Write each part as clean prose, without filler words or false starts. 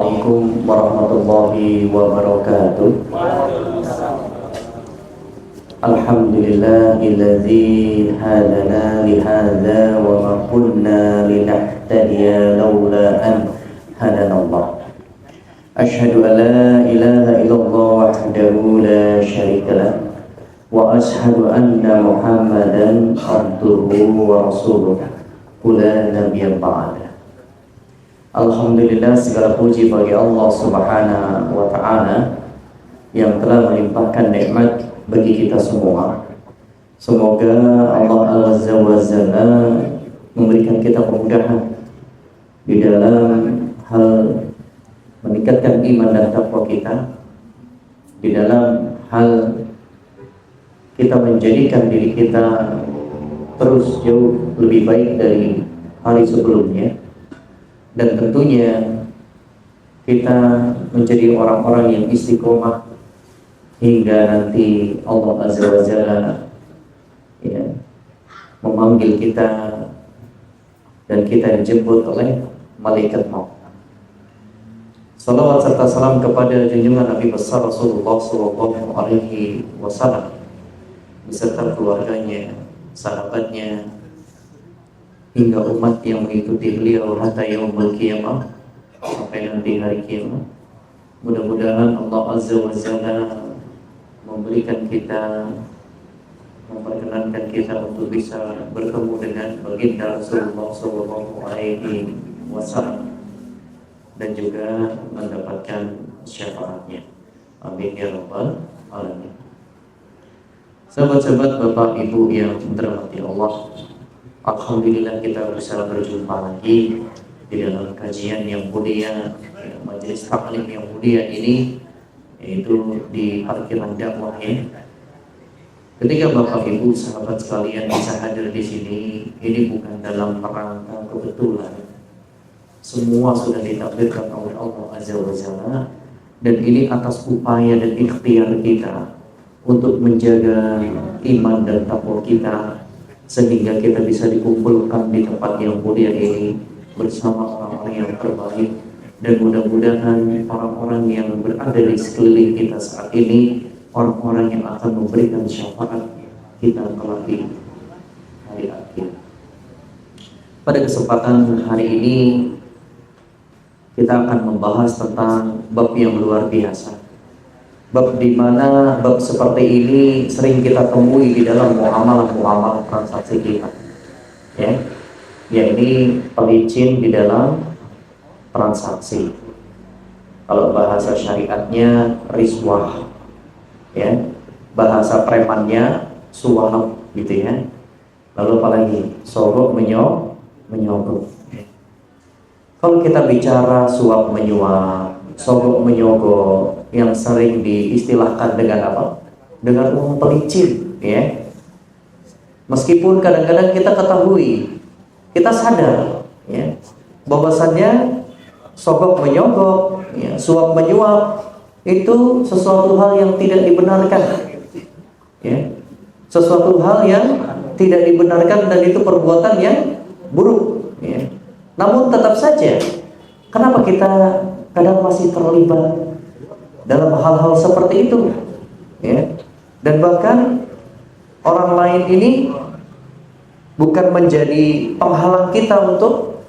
Assalamualaikum warahmatullahi wabarakatuh. Alhamdulillahilladzi hadana lihadza wa ma kunna linahtadiya laula an hadanallah. Asyhadu an la ilaha illallah wahdahu la syarika lah wa asyhadu anna Muhammadan abduhu wa rasuluh la nabiyya ba'da. Alhamdulillah, segala puji bagi Allah Subhanahu wa ta'ala yang telah melimpahkan nikmat bagi kita semua. Semoga Allah Azza wa Jalla memberikan kita kemudahan di dalam hal meningkatkan iman dan takwa kita, di dalam hal kita menjadikan diri kita terus jauh lebih baik dari hari sebelumnya, dan tentunya kita menjadi orang-orang yang istiqomah hingga nanti Allah Azza wa Jalla memanggil kita dan kita dijemput oleh malaikat maut. Salawat serta salam kepada junjungan Nabi besar Rasulullah sallallahu alaihi wasallam beserta keluarganya, sahabatnya, hingga umat yang mengikuti beliau hatta yaumul qiyamah, sampai nanti hari kiamat. Mudah-mudahan Allah Azza wa Jalla memberikan kita, memperkenankan kita untuk bisa bertemu dengan baginda Rasulullah sallallahu alaihi wasallam dan juga mendapatkan syafaatnya. Amin ya rabbal alamin. Sahabat-sahabat, Bapak Ibu yang dirahmati Allah, alhamdulillah kita bisa berjumpa lagi di dalam kajian yang mulia, majelis taklim yang mulia ini, yaitu di parkiran dakwah ya. Ketika Bapak Ibu sahabat sekalian bisa hadir di sini, ini bukan dalam rangka kebetulan. Semua sudah ditakdirkan oleh Allah Azza wa Jalla, dan ini atas upaya dan ikhtiar kita untuk menjaga iman dan takwa kita, sehingga kita bisa dikumpulkan di tempat yang mulia ini bersama orang-orang yang terbaik. Dan mudah-mudahan orang-orang yang berada di sekeliling kita saat ini, orang-orang yang akan memberikan syafaat kita kelak di hari akhir. Pada kesempatan hari ini kita akan membahas tentang bab yang luar biasa. Bab di mana bab seperti ini sering kita temui di dalam muamalah transaksi kita. Ya ini pelicin di dalam transaksi. Kalau bahasa syariatnya riswah, ya, bahasa premannya suap, gitu ya. Lalu apalagi sogok menyogok. Kalau kita bicara suap menyuap, sogok menyogok, yang sering diistilahkan dengan apa? Dengan uang pelicin, ya. Meskipun kadang-kadang kita ketahui, kita sadar, ya, bahwasannya sogok menyogok, ya, suap menyuap itu sesuatu hal yang tidak dibenarkan, ya, sesuatu hal yang tidak dibenarkan, dan itu perbuatan yang buruk, ya. Namun tetap saja, kenapa kita kadang masih terlibat dalam hal-hal seperti itu, ya? Dan bahkan orang lain ini bukan menjadi penghalang kita untuk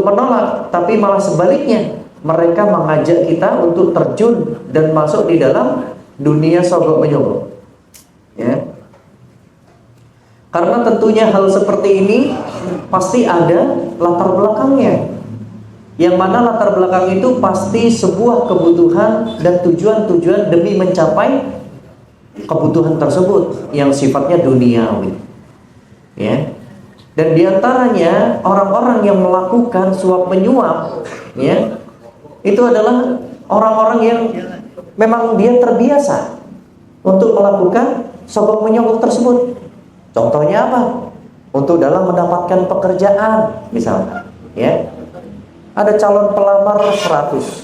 menolak, tapi malah sebaliknya, mereka mengajak kita untuk terjun dan masuk di dalam dunia sogok menyogok, ya. Karena tentunya hal seperti ini pasti ada latar belakangnya, yang mana latar belakang itu pasti sebuah kebutuhan dan tujuan-tujuan demi mencapai kebutuhan tersebut yang sifatnya duniawi, ya. Dan diantaranya orang-orang yang melakukan suap menyuap, ya, itu adalah orang-orang yang memang dia terbiasa untuk melakukan sogok menyogok tersebut. Contohnya apa? Untuk dalam mendapatkan pekerjaan, misalnya, ya, ada calon pelamar 100,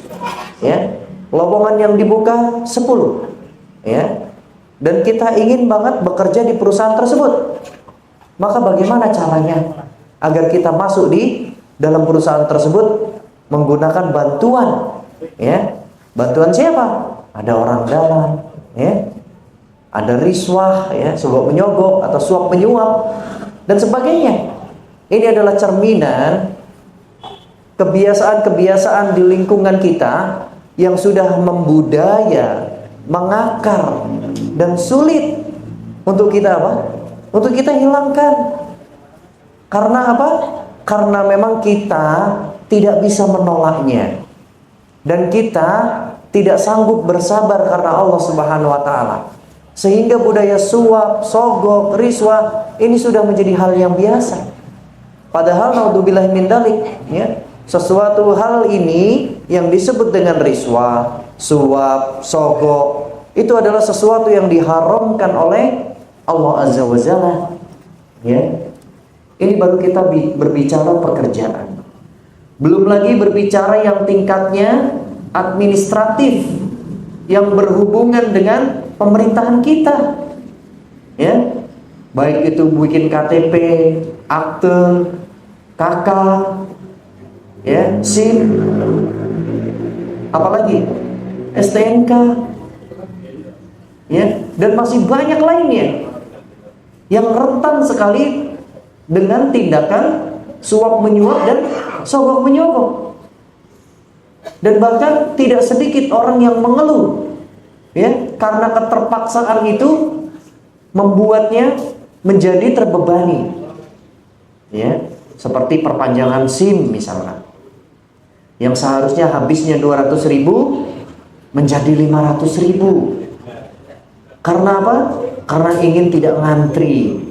ya, lowongan yang dibuka 10, ya, dan kita ingin banget bekerja di perusahaan tersebut. Maka bagaimana caranya agar kita masuk di dalam perusahaan tersebut? menggunakan bantuan, ya. Bantuan siapa? Ada orang dalam, ya. Ada riswah, ya, suap menyogok atau suap menyuap dan sebagainya. Ini adalah cerminan kebiasaan-kebiasaan di lingkungan kita yang sudah membudaya, mengakar dan sulit untuk kita apa? Untuk kita hilangkan. Karena apa? Karena memang kita tidak bisa menolaknya. Dan kita tidak sanggup bersabar karena Allah Subhanahu wa taala. Sehingga budaya suap, sogok, riswah ini sudah menjadi hal yang biasa. Padahal naudzubillah min dzalik, ya, sesuatu hal ini yang disebut dengan riswah, suap, sogok itu adalah sesuatu yang diharamkan oleh Allah Azza wa Jalla. Ya. Ini baru kita berbicara pekerjaan. Belum lagi berbicara yang tingkatnya administratif yang berhubungan dengan pemerintahan kita. Ya. Baik itu bikin KTP, akte, KK, ya, SIM, apalagi STNK, ya, dan masih banyak lainnya yang rentan sekali dengan tindakan suap menyuap dan sogok menyogok. Dan bahkan tidak sedikit orang yang mengeluh, ya, karena keterpaksaan itu membuatnya menjadi terbebani, ya, seperti perpanjangan SIM misalkan, yang seharusnya habisnya 200.000 menjadi 500.000. Karena apa? Karena ingin tidak ngantri,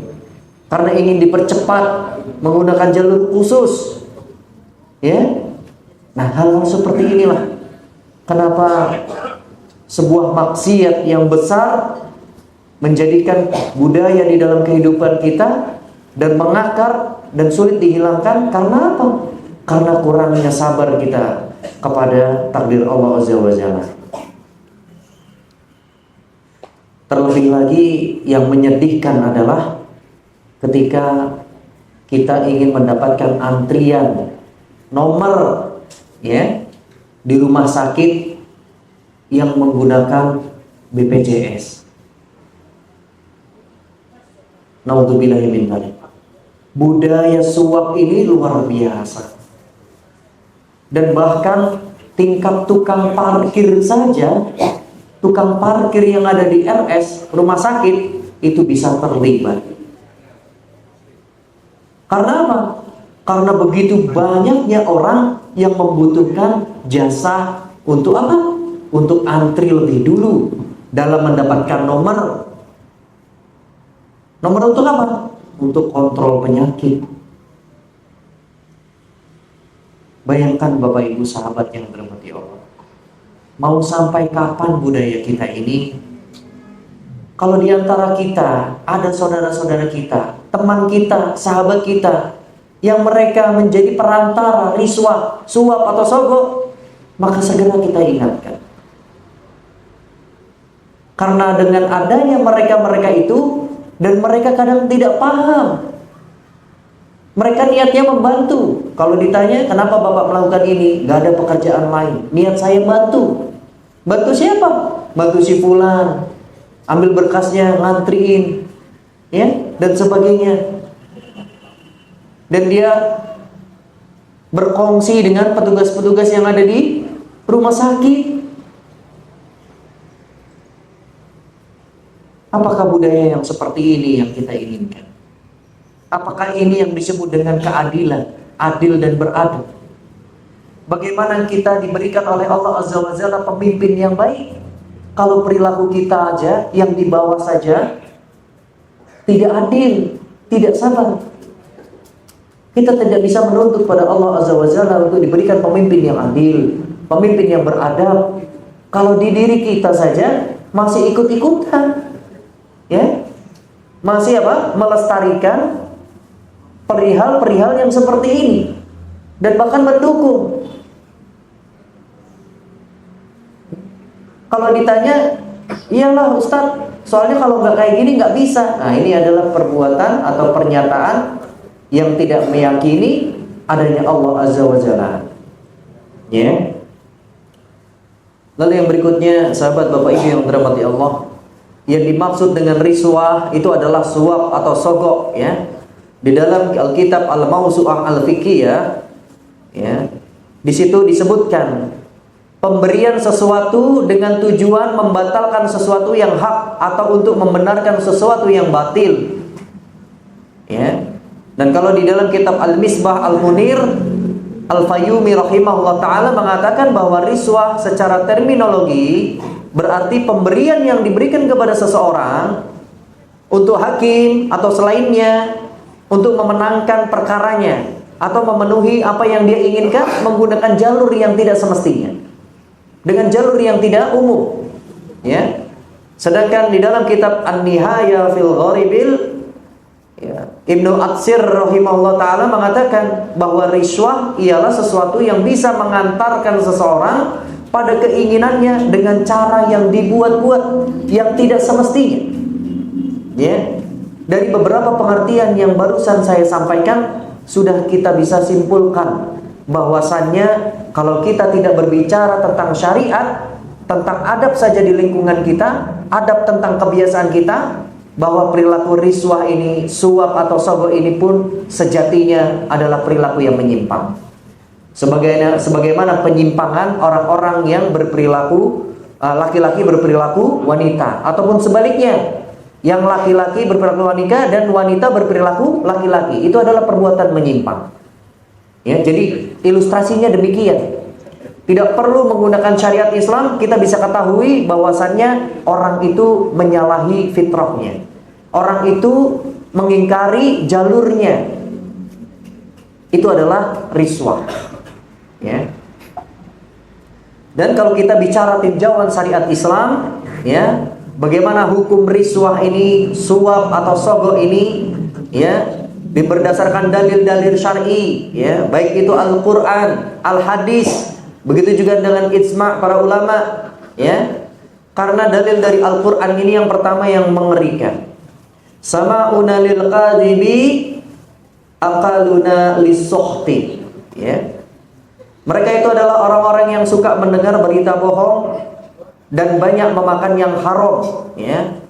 karena ingin dipercepat menggunakan jalur khusus, ya. Nah, hal-hal seperti inilah kenapa sebuah maksiat yang besar menjadikan budaya di dalam kehidupan kita dan mengakar dan sulit dihilangkan. Karena apa? Karena kurangnya sabar kita kepada takdir Allah Azza wa Jalla. Terlebih lagi yang menyedihkan adalah ketika kita ingin mendapatkan antrian nomor, ya, di rumah sakit yang menggunakan BPJS. Naudzubillahi min dzalik. Budaya suap ini luar biasa. Dan bahkan tingkat tukang parkir saja, tukang parkir yang ada di RS rumah sakit itu bisa terlibat. Karena apa? Karena begitu banyaknya orang yang membutuhkan jasa untuk apa? Untuk antri lebih dulu dalam mendapatkan nomor. Nomor untuk apa? Untuk kontrol penyakit. Bayangkan Bapak Ibu sahabat yang dirahmati Allah. Mau sampai kapan budaya kita ini? Kalau di antara kita ada saudara-saudara kita, teman kita, sahabat kita yang mereka menjadi perantara riswah, suap atau sogok, maka segera kita ingatkan. Karena dengan adanya mereka-mereka itu, dan mereka kadang tidak paham. Mereka niatnya membantu. Kalau ditanya kenapa Bapak melakukan ini, gak ada pekerjaan lain, niat saya bantu. Bantu siapa? Bantu si fulan, ambil berkasnya, ngantriin, ya, dan sebagainya. Dan dia berkongsi dengan petugas-petugas yang ada di rumah sakit. Apakah budaya yang seperti ini yang kita inginkan? Apakah ini yang disebut dengan keadilan, adil dan beradab? Bagaimana kita diberikan oleh Allah Azza wa Jalla pemimpin yang baik, kalau perilaku kita aja yang di bawah saja tidak adil, tidak sabar, kita tidak bisa menuntut pada Allah Azza wa Jalla untuk diberikan pemimpin yang adil, pemimpin yang beradab. Kalau di diri kita saja masih ikut-ikutan, ya, masih apa? Melestarikan perihal-perihal yang seperti ini dan bahkan mendukung. Kalau ditanya, iyalah Ustadz, soalnya kalau nggak kayak gini nggak bisa. Nah, ini adalah perbuatan atau pernyataan yang tidak meyakini adanya Allah Azza wa Jalla. Ya. Lalu yang berikutnya, sahabat Bapak Ibu yang dirahmati Allah, yang dimaksud dengan riswah itu adalah suap atau sogok, ya. Di dalam Alkitab Al-Mawsu'ah Al-Fiqhiyah, ya, di situ disebutkan pemberian sesuatu dengan tujuan membatalkan sesuatu yang hak atau untuk membenarkan sesuatu yang batil. Ya. Dan kalau di dalam kitab Al-Misbah Al-Munir, Al-Fayyumi rahimahullah ta'ala mengatakan bahwa riswah secara terminologi berarti pemberian yang diberikan kepada seseorang untuk hakim atau selainnya untuk memenangkan perkaranya atau memenuhi apa yang dia inginkan menggunakan jalur yang tidak semestinya, dengan jalur yang tidak umum, ya. Sedangkan di dalam kitab An-Nihaya fil Gharibil, ya, Ibnu Atsir rahimahullah ta'ala mengatakan bahwa riswah ialah sesuatu yang bisa mengantarkan seseorang pada keinginannya dengan cara yang dibuat-buat, yang tidak semestinya, ya. Dari beberapa pengertian yang barusan saya sampaikan, sudah kita bisa simpulkan bahwasannya kalau kita tidak berbicara tentang syariat, tentang adab saja di lingkungan kita, adab tentang kebiasaan kita, bahwa perilaku riswah ini, suap atau sogok ini pun sejatinya adalah perilaku yang menyimpang. Sebagaimana penyimpangan orang-orang yang berperilaku laki-laki berperilaku wanita, ataupun sebaliknya, yang laki-laki berperilaku wanita dan wanita berperilaku laki-laki, itu adalah perbuatan menyimpang. Ya, jadi ilustrasinya demikian. Tidak perlu menggunakan syariat Islam, kita bisa ketahui bahwasannya orang itu menyalahi fitrahnya. Orang itu mengingkari jalurnya. Itu adalah riswah. Ya. Dan kalau kita bicara tinjauan syariat Islam, ya, bagaimana hukum riswah ini, suap atau sogok ini, ya, berdasarkan dalil-dalil syar'i, ya, baik itu Al-Qur'an, Al-Hadis, begitu juga dengan ijma' para ulama, ya. Karena dalil dari Al-Qur'an ini yang pertama yang mengerikan. Sama'una lil qadhibi aqaluna lis-sukhti, ya. Mereka itu adalah orang-orang yang suka mendengar berita bohong dan banyak memakan yang haram, ya.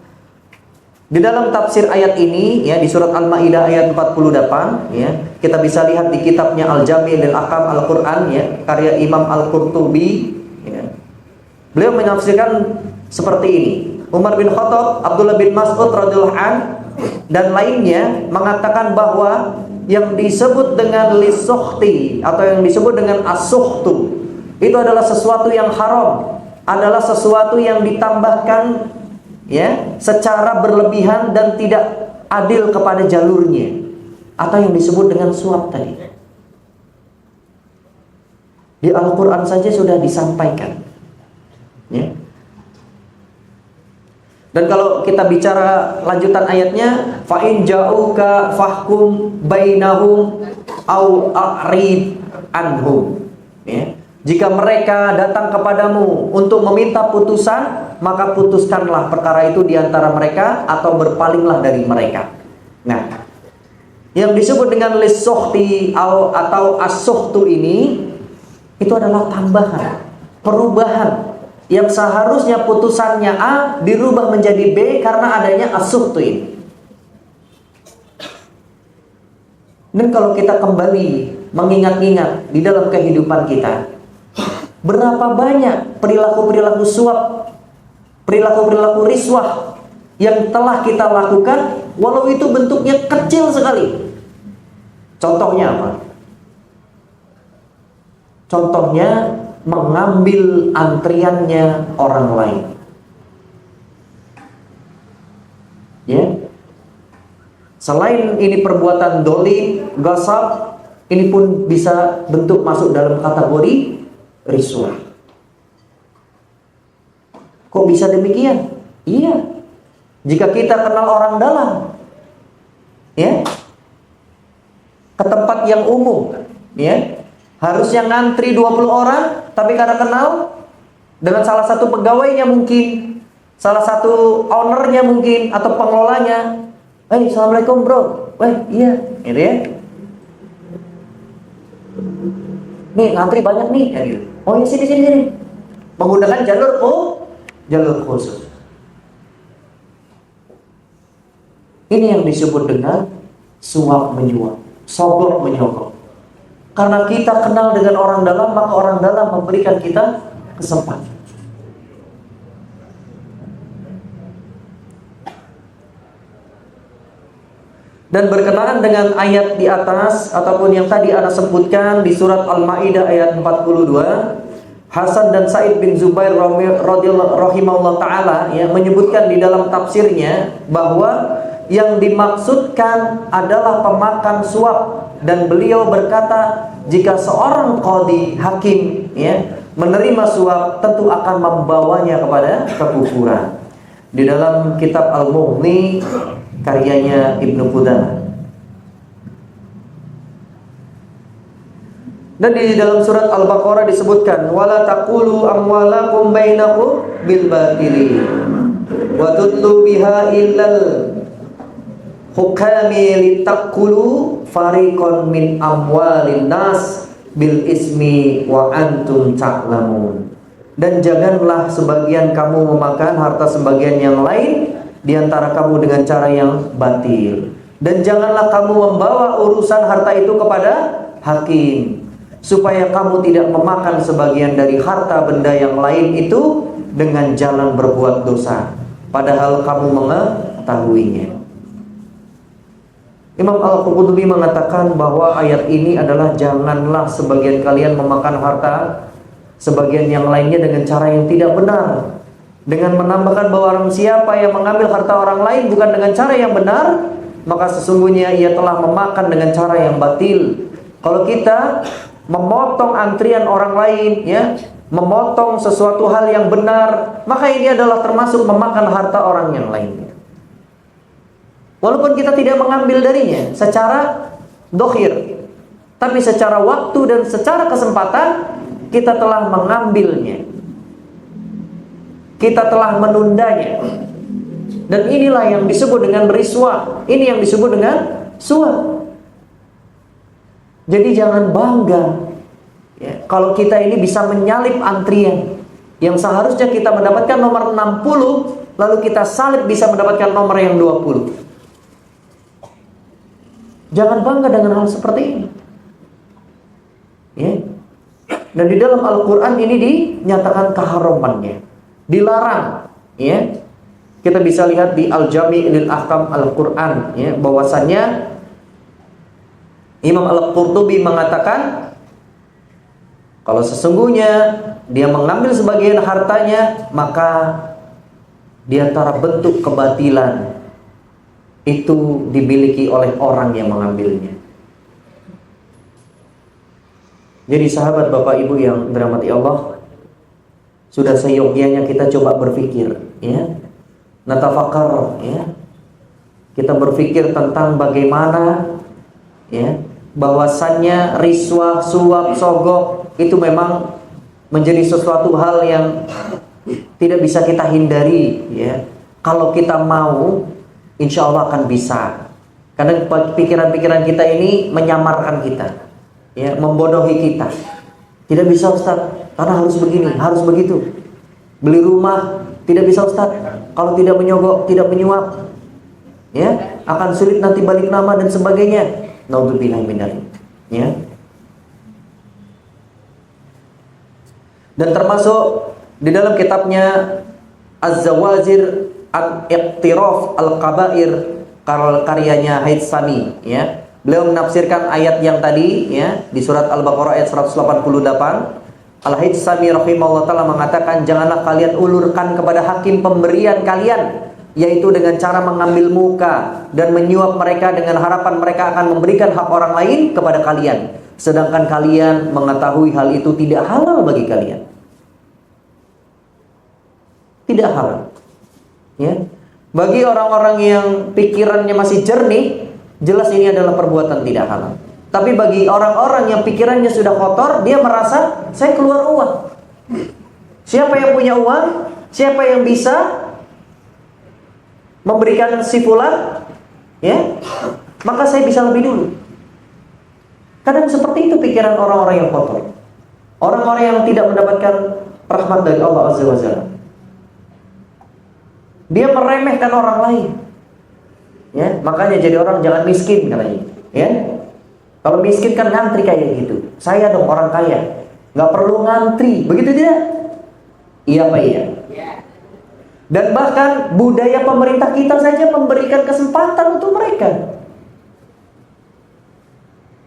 Di dalam tafsir ayat ini, ya, di surat Al-Maidah ayat 48, ya, kita bisa lihat di kitabnya Al-Jami' lil Ahkam Al-Qur'an, ya, karya Imam Al-Qurtubi, ya. Beliau menafsirkan seperti ini. Umar bin Khattab, Abdullah bin Mas'ud radhiyallahu an dan lainnya mengatakan bahwa yang disebut dengan lisukhti atau yang disebut dengan as-sukhtu itu adalah sesuatu yang haram, adalah sesuatu yang ditambahkan, ya, secara berlebihan dan tidak adil kepada jalurnya, atau yang disebut dengan suap tadi. Di Al-Qur'an saja sudah disampaikan, ya. Dan kalau kita bicara lanjutan ayatnya, fa in ja'uka fahkum bainahum au a'rid anhum, ya. Jika mereka datang kepadamu untuk meminta putusan, maka putuskanlah perkara itu di antara mereka atau berpalinglah dari mereka. Nah, yang disebut dengan lisukhti atau as-sukhtu ini itu adalah tambahan, perubahan yang seharusnya putusannya A dirubah menjadi B karena adanya as-sukhtu ini. Dan kalau kita kembali mengingat-ingat di dalam kehidupan kita, berapa banyak perilaku-perilaku suap, perilaku-perilaku riswah yang telah kita lakukan, walau itu bentuknya kecil sekali. Contohnya apa? Contohnya mengambil antriannya orang lain, ya. Selain ini perbuatan dolim, ghasab, ini pun bisa bentuk masuk dalam kategori riswah. Kok bisa demikian? Iya, jika kita kenal orang dalam, ya, ke tempat yang umum, ya, harusnya ngantri 20 orang, tapi karena kenal dengan salah satu pegawainya mungkin, salah satu ownernya mungkin, atau pengelolanya, assalamualaikum bro, iya, gitu ya. Nih ngantri banyak nih, ya gitu. Oh ya, sini. Menggunakan jalur khusus. Ini yang disebut dengan suap menyuap, sogok menyogok. Karena kita kenal dengan orang dalam, maka orang dalam memberikan kita kesempatan. Dan berkenaan dengan ayat di atas ataupun yang tadi Ana sebutkan di surat Al-Maidah ayat 42, Hasan dan Sa'id bin Zubair rahimahullah taala ya menyebutkan di dalam tafsirnya bahwa yang dimaksudkan adalah pemakan suap, dan beliau berkata jika seorang qadhi hakim ya menerima suap tentu akan membawanya kepada kekufuran. Di dalam kitab Al-Mughni karyanya Ibnu Qudamah. Dan di dalam surat Al-Baqarah disebutkan wala taqulu amwalakum bainakum bil batili wa tutlu biha illal hukami litakulu fariqon min amwalin nas bil ismi wa antum ta'lamun. Dan janganlah sebagian kamu memakan harta sebagian yang lain di antara kamu dengan cara yang batil, dan janganlah kamu membawa urusan harta itu kepada hakim, supaya kamu tidak memakan sebagian dari harta benda yang lain itu dengan jalan berbuat dosa, padahal kamu mengetahuinya. Imam Al-Qurtubi mengatakan bahwa ayat ini adalah janganlah sebagian kalian memakan harta sebagian yang lainnya dengan cara yang tidak benar, dengan menambahkan bahwa orang siapa yang mengambil harta orang lain bukan dengan cara yang benar, maka sesungguhnya ia telah memakan dengan cara yang batil. Kalau kita memotong antrian orang lain ya, memotong sesuatu hal yang benar, maka ini adalah termasuk memakan harta orang yang lain. Walaupun kita tidak mengambil darinya secara dohir, tapi secara waktu dan secara kesempatan kita telah mengambilnya, kita telah menundanya. Dan inilah yang disebut dengan riswah. Ini yang disebut dengan suap. Jadi jangan bangga ya, kalau kita ini bisa menyalip antrian yang seharusnya kita mendapatkan nomor 60, lalu kita salip bisa mendapatkan nomor yang 20. Jangan bangga dengan hal seperti ini ya. Dan di dalam Al-Quran ini dinyatakan keharamannya, dilarang ya. Kita bisa lihat di Al-Jami' lil Ahkam Al-Quran ya, bahwasannya Imam Al-Qurtubi mengatakan kalau sesungguhnya dia mengambil sebagian hartanya, maka di antara bentuk kebatilan itu dimiliki oleh orang yang mengambilnya. Jadi sahabat Bapak Ibu yang dirahmati Allah, sudah seyogyanya kita coba berpikir ya, natafakar ya, kita berpikir tentang bagaimana ya, bahwasannya riswah, suap, sogok itu memang menjadi sesuatu hal yang tidak bisa kita hindari ya. Kalau kita mau, insya Allah akan bisa. Karena pikiran-pikiran kita ini menyamarkan kita ya, membodohi kita. Tidak bisa Ustaz, karena harus begini, harus begitu. Beli rumah tidak bisa Ustaz, kalau tidak menyogok, tidak menyuap ya, akan sulit nanti balik nama dan sebagainya. Naudzubillah min dzalik ya. Dan termasuk di dalam kitabnya Az-Zawajir Al-Iqtiraf Al-Kabair karyanya Haythami ya. Beliau menafsirkan ayat yang tadi ya di surat Al-Baqarah ayat 188. Al-Haythami rahimahullah taala mengatakan, janganlah kalian ulurkan kepada hakim pemberian kalian, yaitu dengan cara mengambil muka dan menyuap mereka dengan harapan mereka akan memberikan hak orang lain kepada kalian, sedangkan kalian mengetahui hal itu tidak halal bagi kalian. Tidak halal ya. Bagi orang-orang yang pikirannya masih jernih, jelas ini adalah perbuatan tidak halal. Tapi bagi orang-orang yang pikirannya sudah kotor, dia merasa saya keluar uang. Siapa yang punya uang? Siapa yang bisa memberikan si fulan ya, maka saya bisa lebih dulu. Kadang seperti itu pikiran orang-orang yang kotor Orang-orang yang tidak mendapatkan rahmat dari Allah Azza wa Jalla, dia meremehkan orang lain. Ya, makanya jadi orang jangan miskin katanya. Ya, kalau miskin kan ngantri kayak gitu. Saya dong orang kaya, nggak perlu ngantri, begitu tidak? Iya Pak, iya. Dan bahkan budaya pemerintah kita saja memberikan kesempatan untuk mereka.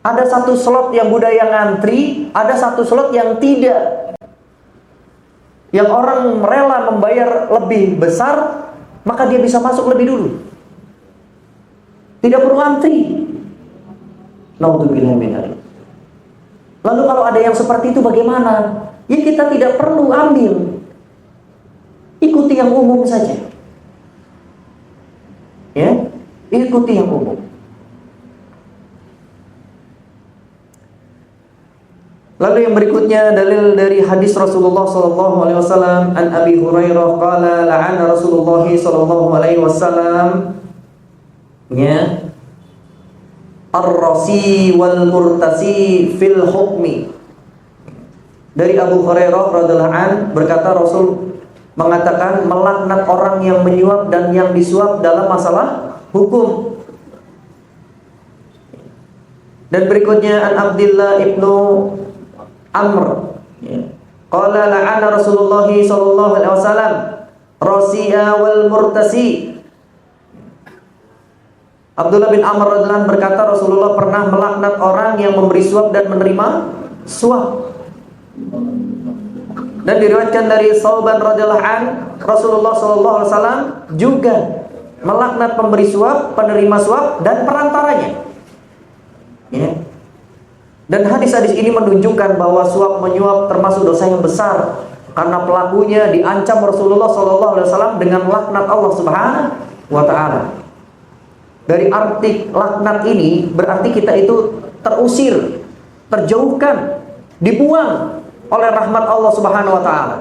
Ada satu slot yang budaya ngantri, ada satu slot yang tidak. Yang orang rela membayar lebih besar, maka dia bisa masuk lebih dulu. Tidak perlu antri. Naudzubillah min dzalik. Lalu kalau ada yang seperti itu bagaimana? Ya kita tidak perlu ambil. Ikuti yang umum saja. Ya, ikuti yang umum. Lalu yang berikutnya dalil dari hadis Rasulullah sallallahu alaihi wasallam, an Abi Hurairah qala la'ana Rasulullah sallallahu alaihi wasallam ya ar-rasi wal murtasi fil hukmi. Dari Abu Hurairah radhiyallahu an berkata, Rasul mengatakan melaknat orang yang menyuap dan yang disuap dalam masalah hukum. Dan berikutnya an Abdullah ibnu Amr qala la'ana Rasulullah sallallahu alaihi wasallam rasi'a wal murtasi. Abdullah bin Amr radhiyallahu anhu berkata, Rasulullah pernah melaknat orang yang memberi suap dan menerima suap. Dan diriwayatkan dari Sauban radhiyallahu anhu, Rasulullah sallallahu alaihi wasallam juga melaknat pemberi suap, penerima suap dan perantaranya. Ya. Dan hadis-hadis ini menunjukkan bahwa suap menyuap termasuk dosa yang besar karena pelakunya diancam Rasulullah sallallahu alaihi wasallam dengan laknat Allah Subhanahu wa taala. Dari arti laknat ini berarti kita itu terusir, terjauhkan, dibuang oleh rahmat Allah Subhanahu wa taala.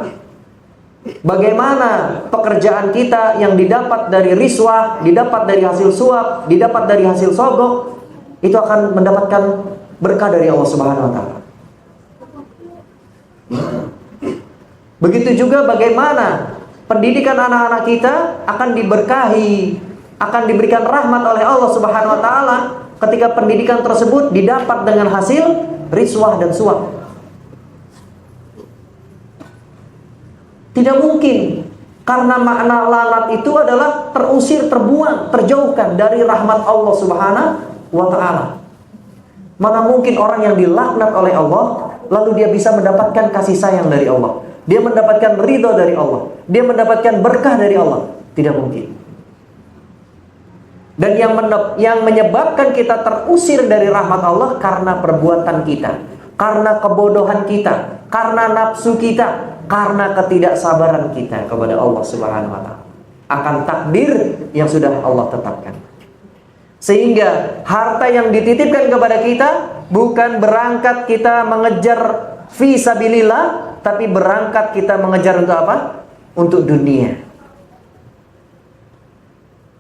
Bagaimana pekerjaan kita yang didapat dari riswah, didapat dari hasil suap, didapat dari hasil sogok, itu akan mendapatkan berkah dari Allah Subhanahu wa taala. Begitu juga bagaimana pendidikan anak-anak kita akan diberkahi, akan diberikan rahmat oleh Allah Subhanahu wa taala ketika pendidikan tersebut didapat dengan hasil riswah dan suap. Tidak mungkin, karena makna laknat itu adalah terusir, terbuang, terjauhkan dari rahmat Allah Subhanahu wa taala. Mana mungkin orang yang dilaknat oleh Allah lalu dia bisa mendapatkan kasih sayang dari Allah, dia mendapatkan ridho dari Allah, dia mendapatkan berkah dari Allah? Tidak mungkin. Dan yang menyebabkan kita terusir dari rahmat Allah karena perbuatan kita, karena kebodohan kita, karena nafsu kita, karena ketidaksabaran kita kepada Allah Subhanahu wa taala akan takdir yang sudah Allah tetapkan. Sehingga harta yang dititipkan kepada kita bukan berangkat kita mengejar fi sabilillah, tapi berangkat kita mengejar untuk apa? Untuk dunia.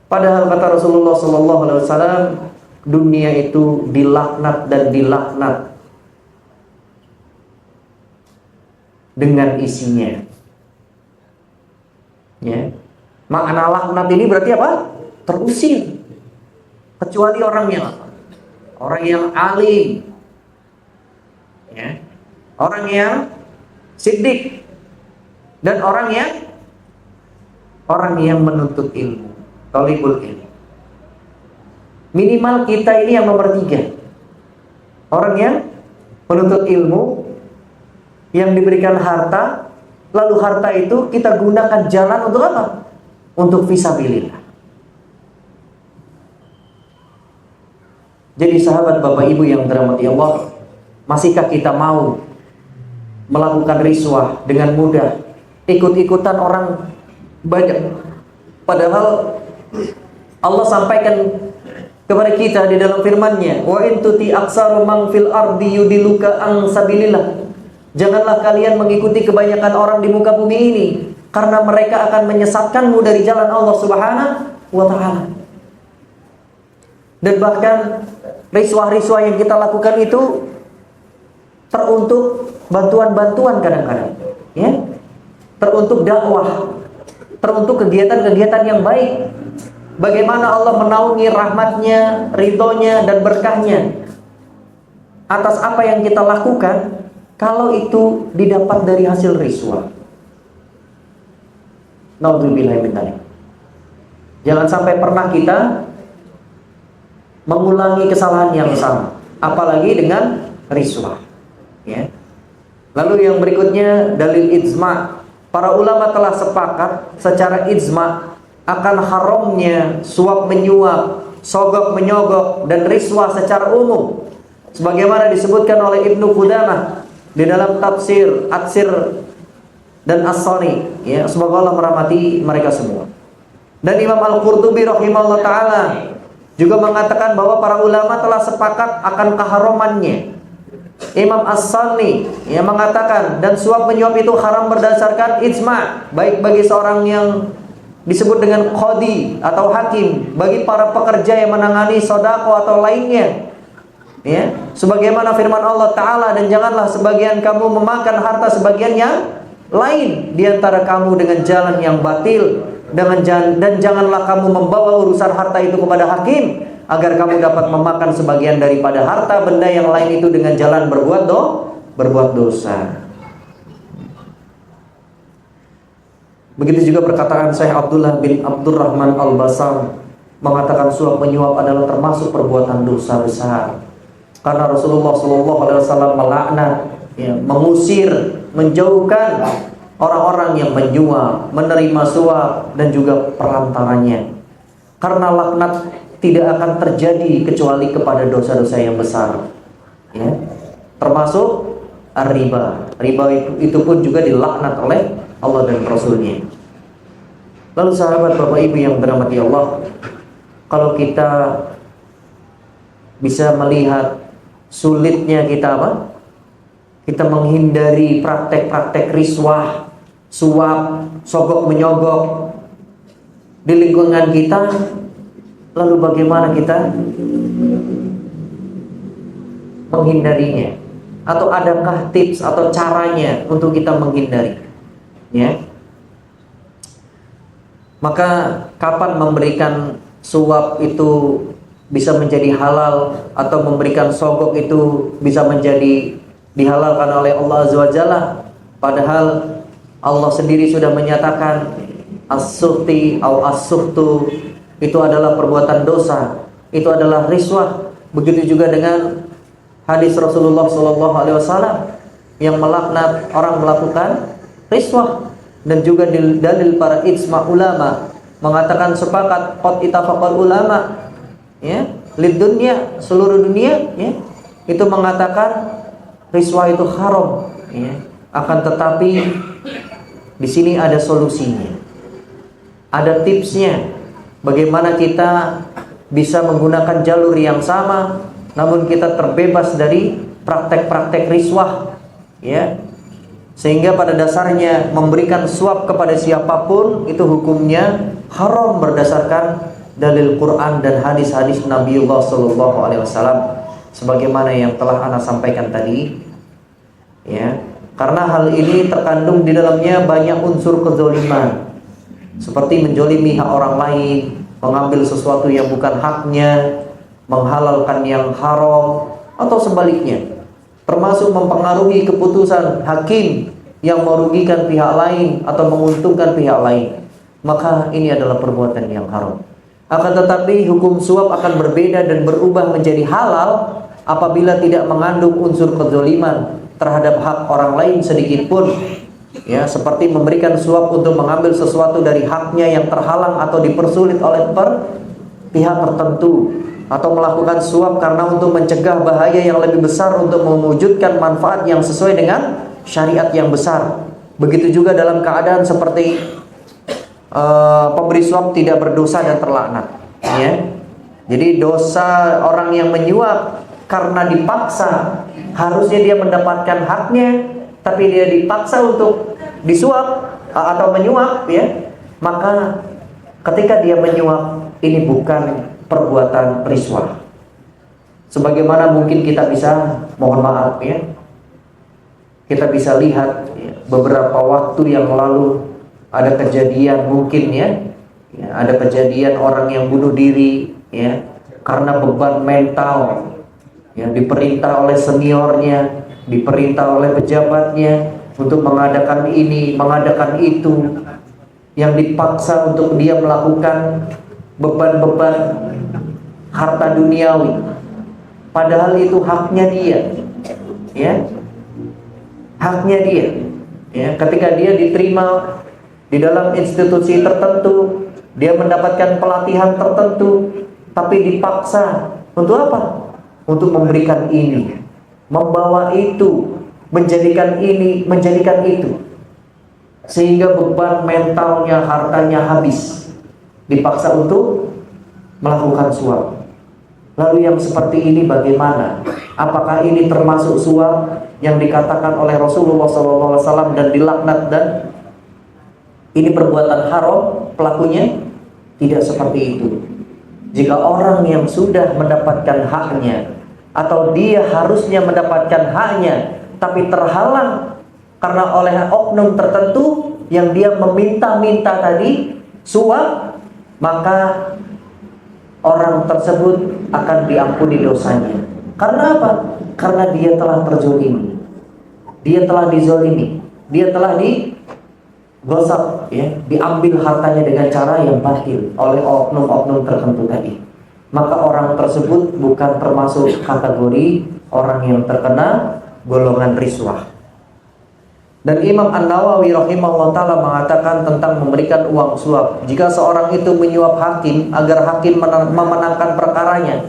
Padahal kata Rasulullah sallallahu alaihi wasallam, dunia itu dilaknat dan dilaknat dengan isinya. Ya. Makna laknat ini berarti apa? Terusir. Kecuali orang yang alim, ya, orang yang siddiq, dan orang yang menuntut ilmu, talibul ilmu. Minimal kita ini yang nomor 3, orang yang menuntut ilmu, yang diberikan harta, lalu harta itu kita gunakan jalan untuk apa? Untuk fisabilillah. Jadi sahabat, bapak ibu yang dirahmati Allah, masihkah kita mau melakukan riswah dengan mudah, ikut-ikutan orang banyak? Padahal Allah sampaikan kepada kita di dalam firman-Nya, wa in tuti aksaru man fil ardi yudiluka an sabilillah. Janganlah kalian mengikuti kebanyakan orang di muka bumi ini, karena mereka akan menyesatkanmu dari jalan Allah Subhanahu wa taala. Dan bahkan riswah-riswah yang kita lakukan itu teruntuk bantuan-bantuan kadang-kadang, ya, teruntuk dakwah, teruntuk kegiatan-kegiatan yang baik. Bagaimana Allah menaungi rahmatnya, ridhonya, dan berkahnya atas apa yang kita lakukan, kalau itu didapat dari hasil riswah. Naudzubillah min dzalik. Jangan sampai pernah kita mengulangi kesalahan yang sama, apalagi dengan riswah, ya. Lalu yang berikutnya dalil ijma'. Para ulama telah sepakat secara ijma' akan haramnya suap menyuap, sogok menyogok, dan riswah secara umum, sebagaimana disebutkan oleh Ibnu Qudamah di dalam tafsir Atsir dan As-Sani, ya, semoga Allah merahmati mereka semua. Dan Imam Al-Qurtubi rahimahullah ta'ala juga mengatakan bahwa para ulama telah sepakat akan keharamannya. Imam As-Sani yang mengatakan dan suap menyuap itu haram berdasarkan ijma', baik bagi seorang yang disebut dengan qadi atau hakim, bagi para pekerja yang menangani sodako atau lainnya, ya, sebagaimana firman Allah Ta'ala, dan janganlah sebagian kamu memakan harta sebagian yang lain di antara kamu dengan jalan yang batil, dan janganlah kamu membawa urusan harta itu kepada hakim agar kamu dapat memakan sebagian daripada harta benda yang lain itu dengan jalan berbuat dosa. Begitu juga perkataan Syekh Abdullah bin Abdurrahman Al-Basam mengatakan suap menyuap adalah termasuk perbuatan dosa besar. Karena Rasulullah SAW melaknat, ya, mengusir, menjauhkan orang-orang yang menyuap, menerima suap, dan juga perantaranya. Karena laknat tidak akan terjadi kecuali kepada dosa-dosa yang besar, ya, termasuk riba. Riba itu pun juga dilaknat oleh Allah dan Rasulnya. Lalu sahabat, Bapak Ibu yang dirahmati Allah, kalau kita bisa melihat sulitnya kita kita menghindari praktek-praktek riswah, suap, sogok menyogok di lingkungan kita, lalu bagaimana kita menghindarinya? Atau adakah tips atau caranya untuk kita menghindari, ya? Maka kapan memberikan suap itu bisa menjadi halal, atau memberikan sogok itu bisa menjadi dihalalkan oleh Allah Azza wa Jalla, padahal Allah sendiri sudah menyatakan as-suhti atau as-suhtu itu adalah perbuatan dosa, itu adalah riswah. Begitu juga dengan hadis Rasulullah SAW yang melaknat orang melakukan riswah. Dan juga dalil para ijma' ulama mengatakan sepakat qad ittafaqal ulama, ya, lid dunya, seluruh dunia, ya, itu mengatakan riswah itu haram, ya. Akan tetapi di sini ada solusinya, ada tipsnya, bagaimana kita bisa menggunakan jalur yang sama namun kita terbebas dari praktek-praktek riswah, ya. Sehingga pada dasarnya memberikan suap kepada siapapun itu hukumnya haram berdasarkan dalil Quran dan hadis-hadis Nabiullah SAW, sebagaimana yang telah ana sampaikan tadi, ya. Karena hal ini terkandung di dalamnya banyak unsur kezaliman, seperti menjolimi hak orang lain, mengambil sesuatu yang bukan haknya, menghalalkan yang haram, atau sebaliknya, termasuk mempengaruhi keputusan hakim yang merugikan pihak lain atau menguntungkan pihak lain. Maka ini adalah perbuatan yang haram. Akan tetapi hukum suap akan berbeda dan berubah menjadi halal apabila tidak mengandung unsur kezaliman terhadap hak orang lain sedikit pun, ya, seperti memberikan suap untuk mengambil sesuatu dari haknya yang terhalang atau dipersulit oleh pihak tertentu, atau melakukan suap karena untuk mencegah bahaya yang lebih besar untuk mewujudkan manfaat yang sesuai dengan syariat yang besar. Begitu juga dalam keadaan seperti pemberi suap tidak berdosa dan terlaknat, ya. Jadi dosa orang yang menyuap karena dipaksa, harusnya dia mendapatkan haknya, tapi dia dipaksa untuk disuap atau menyuap, ya. Maka ketika dia menyuap, ini bukan perbuatan riswah. Sebagaimana mungkin kita bisa, mohon maaf, ya, Kita bisa lihat ya, beberapa waktu yang lalu ada kejadian mungkin ya, ada kejadian orang yang bunuh diri ya karena beban mental, ya, diperintah oleh seniornya, diperintah oleh pejabatnya untuk mengadakan ini, mengadakan itu, yang dipaksa untuk dia melakukan beban-beban harta duniawi, padahal itu haknya dia, ya, haknya dia, ya. Ketika dia diterima di dalam institusi tertentu, dia mendapatkan pelatihan tertentu, tapi dipaksa untuk apa? Untuk memberikan ini, membawa itu, menjadikan ini, menjadikan itu, sehingga beban mentalnya, hartanya habis, dipaksa untuk melakukan suap. Lalu yang seperti ini bagaimana? Apakah ini termasuk suap yang dikatakan oleh Rasulullah SAW dan dilaknat, dan ini perbuatan haram pelakunya? Tidak seperti itu. Jika orang yang sudah mendapatkan haknya, atau dia harusnya mendapatkan haknya, tapi terhalang karena oleh oknum tertentu yang dia meminta-minta tadi suap, maka orang tersebut akan diampuni dosanya. Karena apa? Karena dia telah terzolimi, dia telah dizolimi, dia telah digosok, ya, diambil hartanya dengan cara yang batil oleh oknum-oknum tertentu tadi. Maka orang tersebut bukan termasuk kategori orang yang terkena golongan riswah. Dan Imam An-Nawawi rahimahullah ta'ala mengatakan tentang memberikan uang suap. Jika seorang itu menyuap hakim agar hakim memenangkan perkaranya,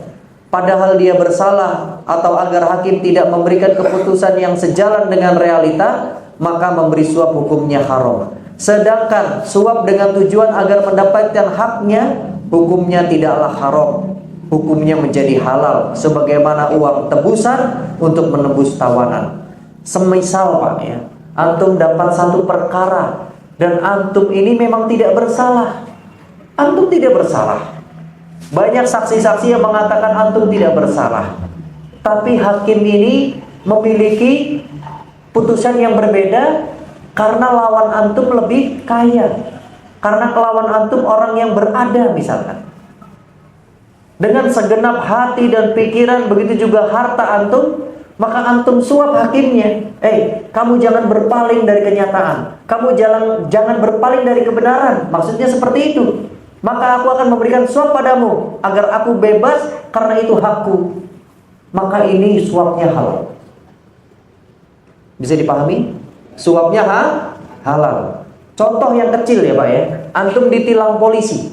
padahal dia bersalah, atau agar hakim tidak memberikan keputusan yang sejalan dengan realita, maka memberi suap hukumnya haram. Sedangkan suap dengan tujuan agar mendapatkan haknya, hukumnya tidaklah haram, hukumnya menjadi halal, sebagaimana uang tebusan untuk menebus tawanan. Semisal Pak, ya, antum dapat satu perkara dan antum ini memang tidak bersalah, antum tidak bersalah. Banyak saksi-saksi yang mengatakan antum tidak bersalah, tapi hakim ini memiliki putusan yang berbeda karena lawan antum lebih kaya, karena lawan antum orang yang berada misalkan. Dengan segenap hati dan pikiran, begitu juga harta antum, maka antum suap hakimnya. Kamu jangan berpaling dari kenyataan, kamu jangan berpaling dari kebenaran, maksudnya seperti itu. Maka aku akan memberikan suap padamu agar aku bebas karena itu hakku. Maka ini suapnya halal. Bisa dipahami? Suapnya halal. Contoh yang kecil ya Pak ya, antum ditilang polisi,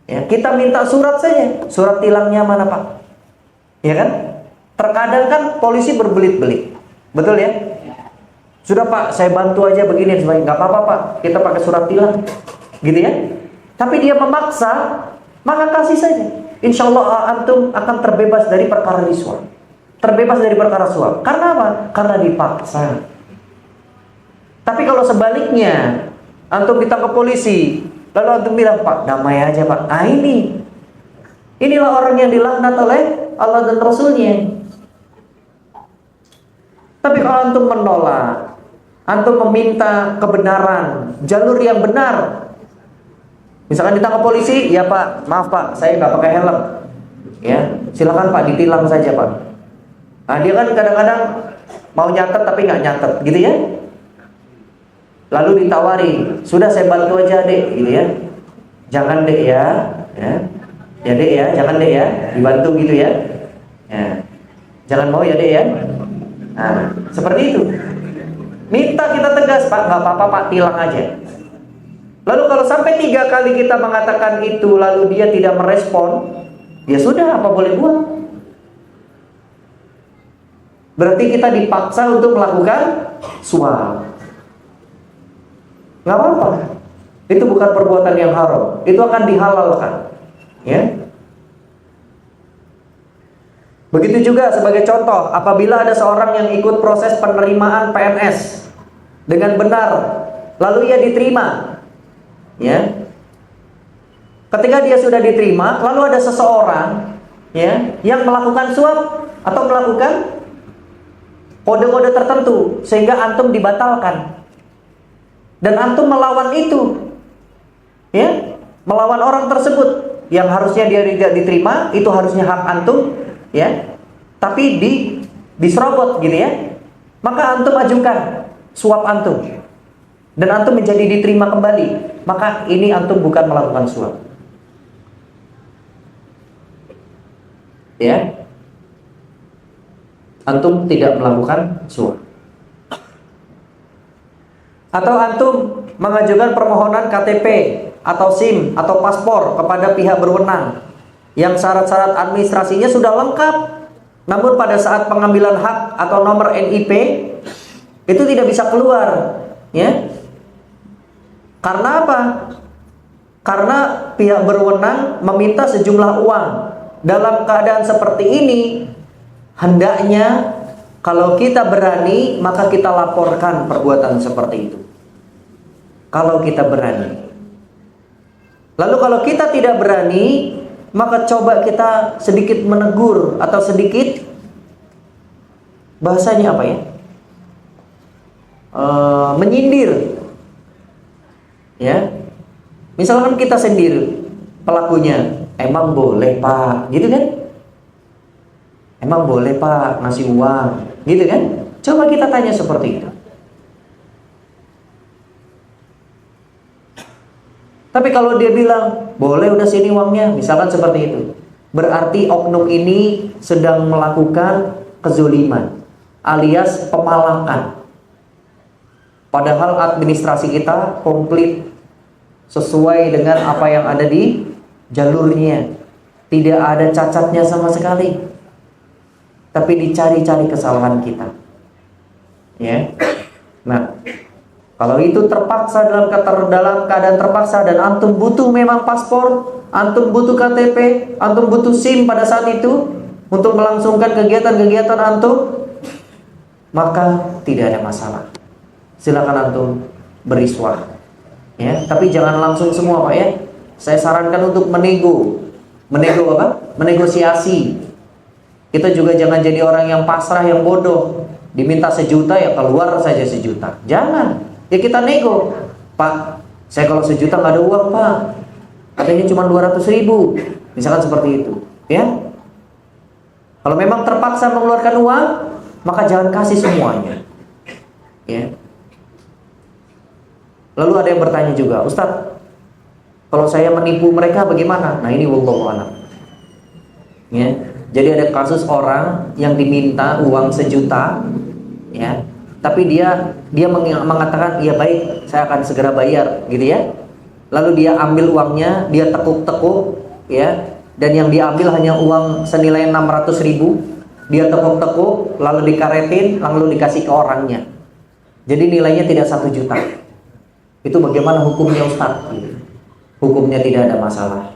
ya, kita minta surat saja. Surat tilangnya mana Pak? Ya kan? Terkadang kan polisi berbelit-belit, betul ya? Sudah Pak, saya bantu aja begini, nggak apa-apa Pak, kita pakai surat tilang, gitu ya. Tapi dia memaksa, maka kasih saja. Insya Allah antum akan terbebas dari perkara riswah, terbebas dari perkara suap. Karena apa? Karena dipaksa. Tapi kalau sebaliknya, antum ditangkap polisi, lalu antum bilang, Pak, damai aja Pak. Inilah orang yang dilaknat oleh Allah dan Rasulnya. Tapi kalau antum menolak, antum meminta kebenaran, jalur yang benar. Misalkan ditangkap polisi, ya Pak, maaf Pak, saya nggak pakai helm, ya, silakan Pak, ditilang saja Pak. Nah dia kan kadang-kadang mau nyatet tapi nggak nyatet, gitu ya. Lalu ditawari, sudah saya bantu aja dek, gitu ya. Jangan dek ya, ya dek ya, jangan dek ya, dibantu gitu ya. Jangan mau ya dek ya. Nah, seperti itu. Minta kita tegas, Pak, nggak apa-apa Pak, tilang aja. Lalu kalau sampai 3 kali kita mengatakan itu, lalu dia tidak merespon, ya sudah, apa boleh buat. Berarti kita dipaksa untuk melakukan suap. Nggak apa-apa. Itu bukan perbuatan yang haram, itu akan dihalalkan, ya. Begitu juga sebagai contoh, apabila ada seorang yang ikut proses penerimaan PNS dengan benar, lalu ia diterima, ya. Ketika dia sudah diterima, lalu ada seseorang, ya, yang melakukan suap atau melakukan kode-kode tertentu sehingga antum dibatalkan. Dan antum melawan itu. Ya, melawan orang tersebut yang harusnya dia tidak diterima, itu harusnya hak antum, ya. Tapi diserobot gitu ya. Maka antum ajukan suap antum. Dan antum menjadi diterima kembali. Maka ini antum bukan melakukan suap. Ya. Antum tidak melakukan suap. Atau antum mengajukan permohonan KTP atau SIM atau paspor kepada pihak berwenang yang syarat-syarat administrasinya sudah lengkap, namun pada saat pengambilan hak atau nomor NIP itu tidak bisa keluar, ya. Karena apa? Karena pihak berwenang meminta sejumlah uang. Dalam keadaan seperti ini, hendaknya kalau kita berani, maka kita laporkan perbuatan seperti itu. Kalau kita berani. Lalu kalau kita tidak berani, maka coba kita sedikit menegur atau sedikit, bahasanya apa ya? Menyindir. Ya. Misalkan kita sendiri pelakunya, emang boleh Pak, gitu kan? Emang boleh Pak ngasih uang, gitu kan? Coba kita tanya seperti itu. Tapi kalau dia bilang, boleh udah sini uangnya, misalkan seperti itu, berarti oknum ini sedang melakukan kezoliman alias pemalakan. Padahal administrasi kita komplit sesuai dengan apa yang ada di jalurnya. Tidak ada cacatnya sama sekali. Tapi dicari-cari kesalahan kita. Ya. Nah, kalau itu terpaksa dalam keadaan terpaksa dan antum butuh memang paspor, antum butuh KTP, antum butuh SIM pada saat itu untuk melangsungkan kegiatan-kegiatan antum, maka tidak ada masalah. Silakan antum beriswah. Ya, tapi jangan langsung semua Pak ya. Saya sarankan untuk menego apa? Menegosiasi. Kita juga jangan jadi orang yang pasrah, yang bodoh. Diminta 1 juta ya keluar saja 1 juta. Jangan. Ya kita nego. Pak, saya kalau 1 juta nggak ada uang Pak. Katanya cuma 200.000. Misalkan seperti itu. Ya. Kalau memang terpaksa mengeluarkan uang, maka jangan kasih semuanya. Ya. Lalu ada yang bertanya juga, Ustadz, kalau saya menipu mereka bagaimana? Nah ini wallahu a'lam. Ya, jadi ada kasus orang yang diminta uang 1 juta, ya, tapi dia mengatakan, iya baik, saya akan segera bayar, gitu ya. Lalu dia ambil uangnya, dia tekuk-tekuk, ya, dan yang diambil hanya uang senilai 600.000. Dia tekuk-tekuk, lalu dikaretin, lalu dikasih ke orangnya. Jadi nilainya tidak 1 juta. Itu bagaimana hukumnya Ustaz? Hukumnya tidak ada masalah.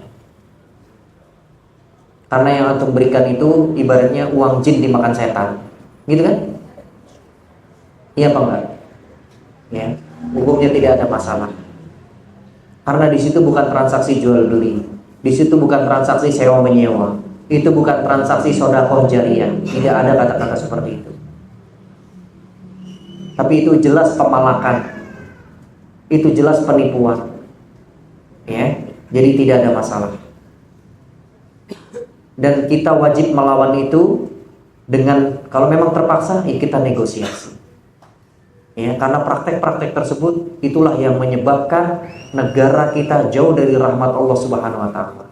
Karena yang antum berikan itu ibaratnya uang jin dimakan setan. Gitu kan? Iya apa enggak? Ya, hukumnya tidak ada masalah. Karena di situ bukan transaksi jual beli. Di situ bukan transaksi sewa menyewa. Itu bukan transaksi sedekah jariyah. Tidak ada kata-kata seperti itu. Tapi itu jelas pemalakan. Itu jelas penipuan. Ya, jadi tidak ada masalah. Dan kita wajib melawan itu dengan, kalau memang terpaksa ya kita negosiasi. Ya, karena praktek-praktek tersebut itulah yang menyebabkan negara kita jauh dari rahmat Allah Subhanahu wa taala.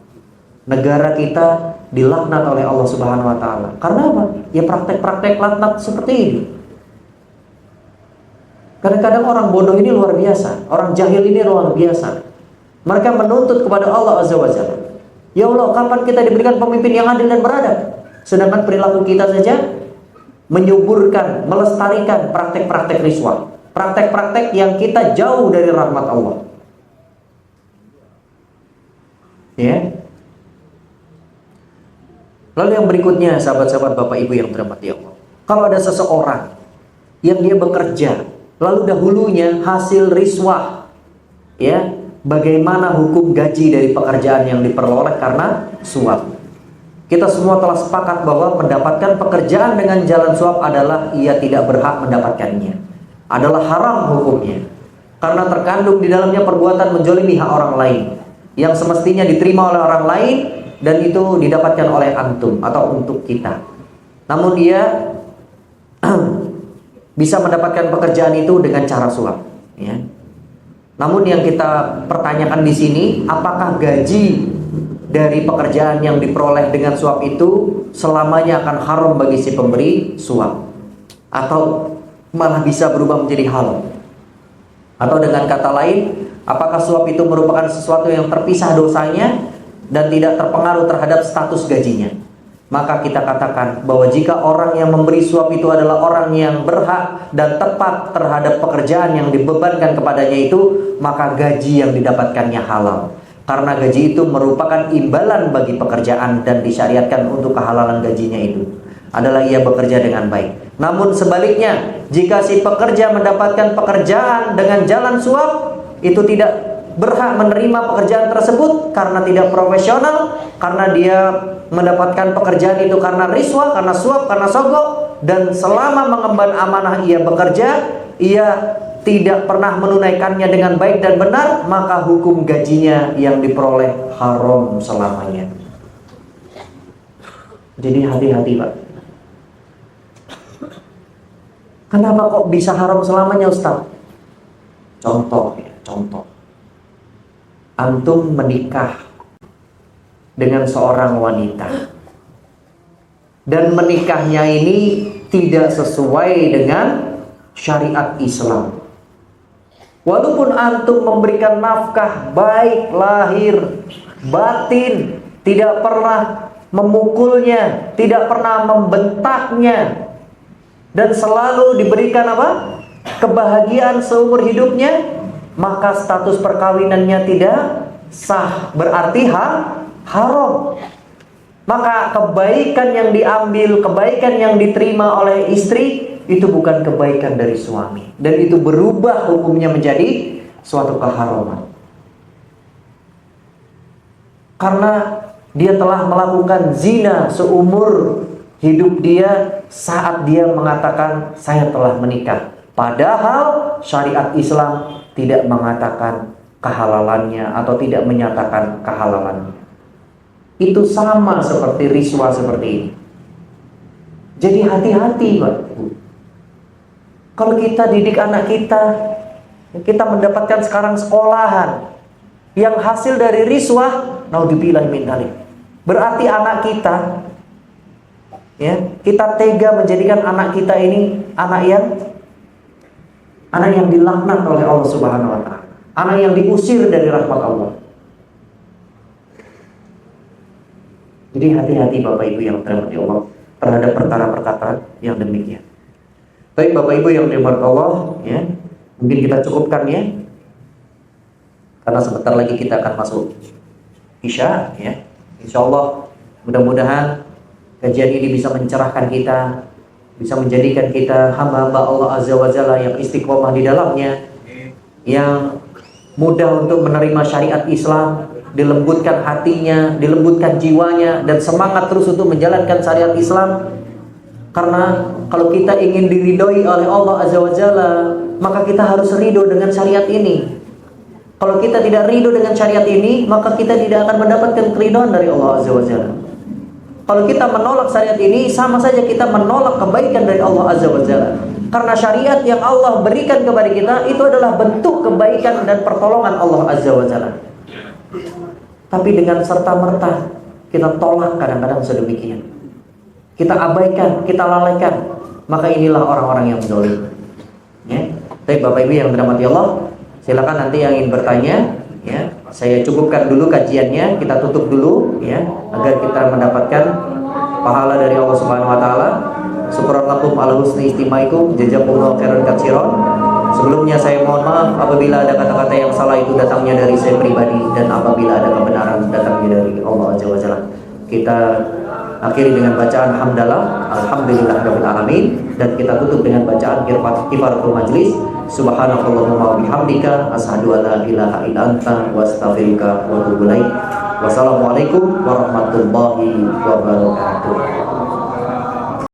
Negara kita dilaknat oleh Allah Subhanahu wa taala. Karena apa? Ya praktek-praktek laknat seperti ini. Kadang-kadang orang bodoh ini luar biasa, orang jahil ini luar biasa. Mereka menuntut kepada Allah Azza wa Jalla, ya Allah, kapan kita diberikan pemimpin yang adil dan beradab? Sedangkan perilaku kita saja menyuburkan, melestarikan praktek-praktek riswah, praktek-praktek yang kita jauh dari rahmat Allah. Ya. Lalu yang berikutnya, sahabat-sahabat Bapak Ibu yang dirahmati Allah, kalau ada seseorang yang dia bekerja, lalu dahulunya hasil riswah, ya, bagaimana hukum gaji dari pekerjaan yang diperoleh karena suap? Kita semua telah sepakat bahwa mendapatkan pekerjaan dengan jalan suap adalah ia tidak berhak mendapatkannya, adalah haram hukumnya, karena terkandung di dalamnya perbuatan menzalimi hak orang lain yang semestinya diterima oleh orang lain, dan itu didapatkan oleh antum atau untuk kita. Namun dia bisa mendapatkan pekerjaan itu dengan cara suap, ya. Namun yang kita pertanyakan di sini, apakah gaji dari pekerjaan yang diperoleh dengan suap itu selamanya akan haram bagi si pemberi suap, atau malah bisa berubah menjadi halal? Atau dengan kata lain, apakah suap itu merupakan sesuatu yang terpisah dosanya dan tidak terpengaruh terhadap status gajinya? Maka kita katakan bahwa jika orang yang memberi suap itu adalah orang yang berhak dan tepat terhadap pekerjaan yang dibebankan kepadanya itu, maka gaji yang didapatkannya halal. Karena gaji itu merupakan imbalan bagi pekerjaan dan disyariatkan untuk kehalalan gajinya itu adalah ia bekerja dengan baik. Namun sebaliknya, jika si pekerja mendapatkan pekerjaan dengan jalan suap, itu tidak berhak menerima pekerjaan tersebut karena tidak profesional, karena dia mendapatkan pekerjaan itu karena riswah, karena suap, karena sogok, dan selama mengemban amanah ia bekerja, ia tidak pernah menunaikannya dengan baik dan benar, maka hukum gajinya yang diperoleh haram selamanya. Jadi hati-hati, Pak. Kenapa kok bisa haram selamanya, Ustaz? Contoh ya, contoh. Antum menikah dengan seorang wanita, dan menikahnya ini tidak sesuai dengan syariat Islam. Walaupun antum memberikan nafkah baik lahir batin, tidak pernah memukulnya, tidak pernah membentaknya, dan selalu diberikan apa? Kebahagiaan seumur hidupnya, maka status perkawinannya tidak sah, berarti haram. Maka kebaikan yang diambil, kebaikan yang diterima oleh istri itu bukan kebaikan dari suami, dan itu berubah hukumnya menjadi suatu keharaman. Karena dia telah melakukan zina seumur hidup dia saat dia mengatakan saya telah menikah. Padahal syariat Islam tidak mengatakan kehalalannya atau tidak menyatakan kehalalannya. Itu sama seperti riswa seperti ini. Jadi hati-hati, Pak. Kalau kita didik anak kita mendapatkan sekarang sekolahan yang hasil dari riswah, naudzubillah min dzalik. Berarti anak kita, ya, kita tega menjadikan anak kita ini anak yang dilaknat oleh Allah Subhanahu wa taala, anak yang diusir dari rahmat Allah. Jadi hati-hati Bapak Ibu yang dirahmati Allah terhadap perkara-perkara yang demikian. Baik Bapak Ibu yang dirahmati Allah, ya, mungkin kita cukupkan ya, karena sebentar lagi kita akan masuk Isya, ya. Insya Allah mudah-mudahan kajian ini bisa mencerahkan kita, bisa menjadikan kita hamba-hamba Allah Azza wa Jalla yang istiqomah di dalamnya, yang mudah untuk menerima syariat Islam, dilembutkan hatinya, dilembutkan jiwanya, dan semangat terus untuk menjalankan syariat Islam. Karena kalau kita ingin diridhoi oleh Allah Azza wa Jalla, maka kita harus ridho dengan syariat ini. Kalau kita tidak ridho dengan syariat ini, maka kita tidak akan mendapatkan keridhaan dari Allah Azza wa Jalla. Kalau kita menolak syariat ini, sama saja kita menolak kebaikan dari Allah Azza wa Jalla. Karena syariat yang Allah berikan kepada kita itu adalah bentuk kebaikan dan pertolongan Allah Azza wa Jalla. Tapi dengan serta-merta kita tolak kadang-kadang sedemikian, kita abaikan, kita lalaikan, maka inilah orang-orang yang zalim. Ya. Tapi Bapak Ibu yang dirahmati Allah, silakan nanti yang ingin bertanya, ya. Saya cukupkan dulu kajiannya, kita tutup dulu, ya, agar kita mendapatkan pahala dari Allah Subhanahu wa taala. Syukurlakum ala husni istimaikum, jazakumullahu khairan katsiran. Sebelumnya saya mohon maaf apabila ada kata-kata yang salah itu datangnya dari saya pribadi, dan apabila ada kebenaran datangnya dari Allah Azza wa Jalla. Kita akhiri dengan bacaan hamdalah, alhamdulillahirabbil alamin, dan kita tutup dengan bacaan kifaratul majlis, subhanakallahumma wa bihamdika asyhadu an la ilaha illa anta wa astaghfiruka wa atubu ilaik. Wassalamualaikum warahmatullahi wabarakatuh.